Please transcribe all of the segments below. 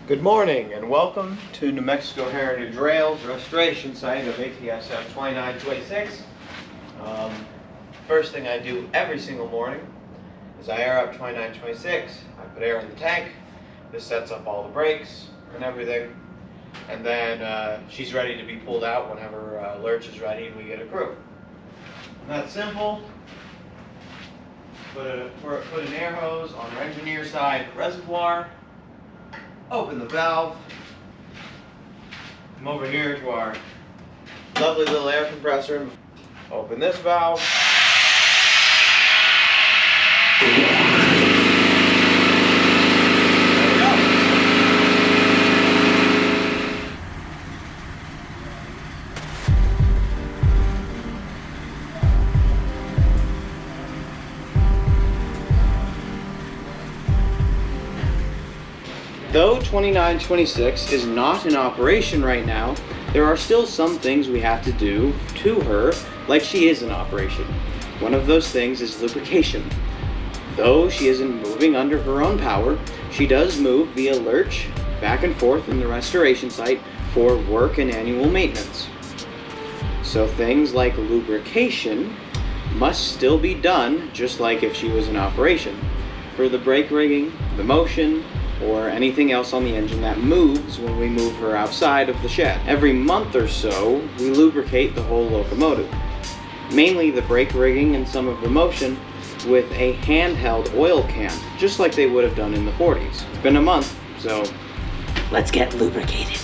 Good morning and welcome to New Mexico Heritage Rail's restoration site of ATSF 2926. First thing I do every single morning is I air up 2926. I put air in the tank. This sets up all the brakes and everything. And then she's ready to be pulled out whenever lurch is ready and we get a crew. That's simple. Put an air hose on our engineer side reservoir. Open the valve. Come over here to our lovely little air compressor. Open this valve. There we go. Though 2926 is not in operation right now, there are still some things we have to do to her like she is in operation. One of those things is lubrication. Though she isn't moving under her own power, she does move via lurch back and forth in the restoration site for work and annual maintenance. So things like lubrication must still be done just like if she was in operation. For the brake rigging, the motion, or anything else on the engine that moves when we move her outside of the shed. Every month or so, we lubricate the whole locomotive. Mainly the brake rigging and some of the motion with a handheld oil can, just like they would have done in the 40s. It's been a month, so let's get lubricated.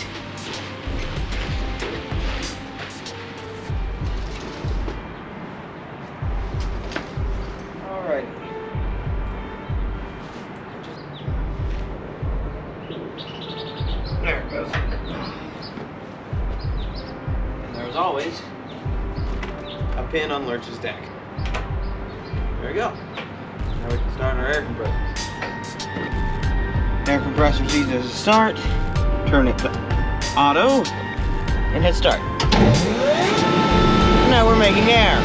Alright. There it goes. And there's always a pin on Lurch's deck. There we go. Now we can start our air compressor. Air compressor's easy to start. Turn it to auto and hit start. Now we're making air.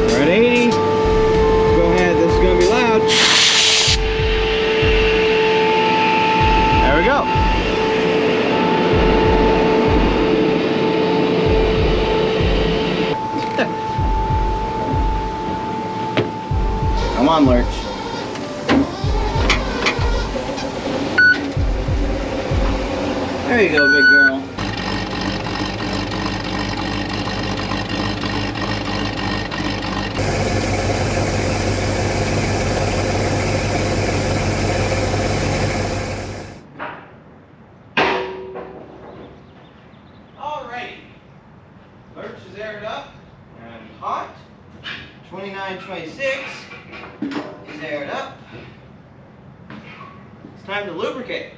We're at 80. Go ahead, this is gonna be loud. There we go. Come on, Lurch. There you go, big girl. Lurch is aired up and hot. 2926 is aired up. It's time to lubricate.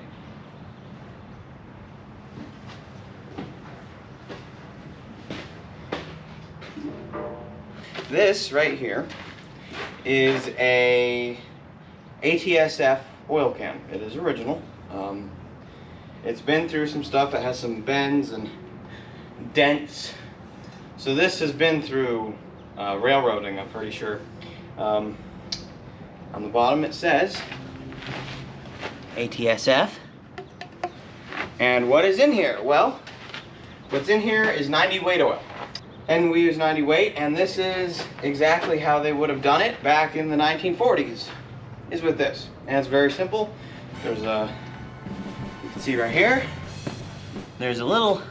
This right here is a ATSF oil can. It is original. It's been through some stuff. It has some bends and dents. So this has been through railroading, I'm pretty sure. On the bottom it says ATSF. And what is in here? Well, what's in here is 90 weight oil. And we use 90 weight, and this is exactly how they would have done it back in the 1940s, is with this. And it's very simple. There's a, you can see right here, there's a little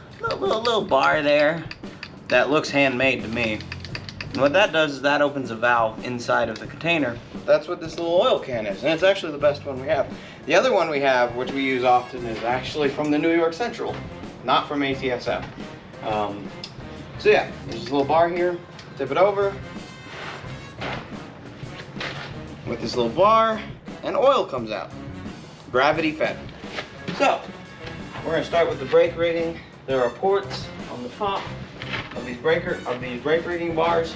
bar there that looks handmade to me. And what that does is that opens a valve inside of the container. That's what this little oil can is, and it's actually the best one we have. The other one we have, which we use often, is actually from the New York Central, not from ATSF. So yeah, there's this little bar here, tip it over with this little bar, and oil comes out, gravity fed. So, we're gonna start with the brake rigging. There are ports on the top of these brake rigging bars,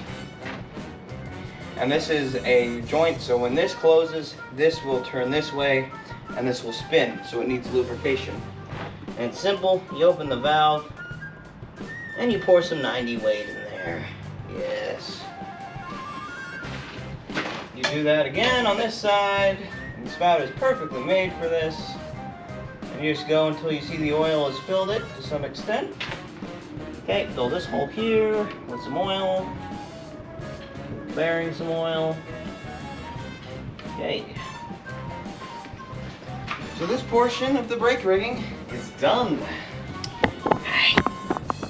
and this is a joint, so when this closes, this will turn this way and this will spin, so it needs lubrication. And it's simple. You open the valve and you pour some 90 weight in there. Yes. You You do that again on this side. And the spout is perfectly made for this. And you just go until you see the oil has filled it to some extent. Okay, fill this hole here with some oil. Bearing some oil. Okay. So this portion of the brake rigging is done. Hey,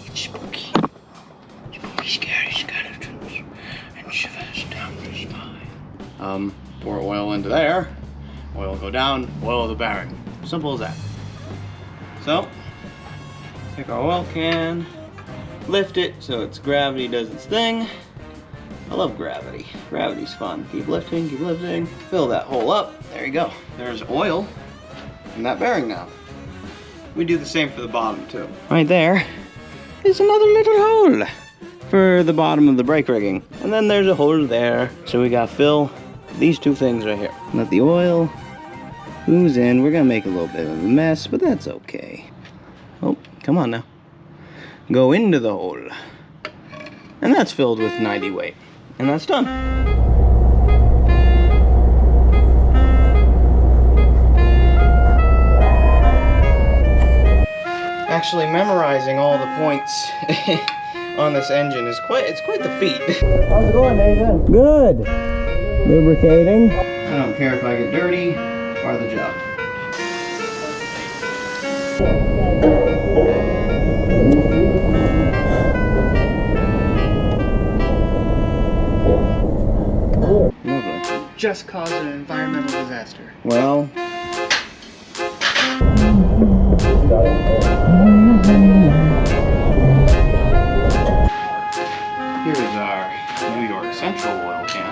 it's spooky. Spooky, scary skeletons and shivers down the spine. Pour oil into there. Oil will go down, oil the bearing. Simple as that. So, take our oil can, lift it so its gravity does its thing. I love gravity. Gravity's fun. Keep lifting, fill that hole up. There you go. There's oil in that bearing now. We do the same for the bottom too. Right there is another little hole for the bottom of the brake rigging. And then there's a hole there. So we gotta fill these two things right here. Let the oil ooze in. We're gonna make a little bit of a mess, but that's okay. Oh, come on now. Go into the hole. And that's filled with 90 weight. And that's done. Actually memorizing all the points on this engine is quite the feat. How's it going, Nathan? Good. Lubricating. I don't care if I get dirty, part of the job. Lovely. Just caused an environmental disaster. Well, here is our New York Central oil can.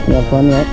You have fun yet?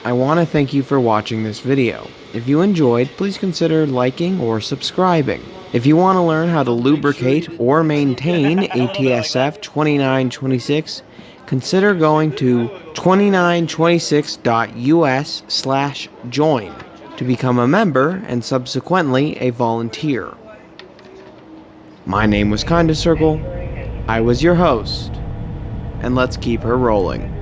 I want to thank you for watching this video. If you enjoyed, please consider liking or subscribing. If you want to learn how to lubricate or maintain ATSF 2926, consider going to 2926.us/join to become a member and subsequently a volunteer. My name was Kinda Circle. I was your host, and let's keep her rolling.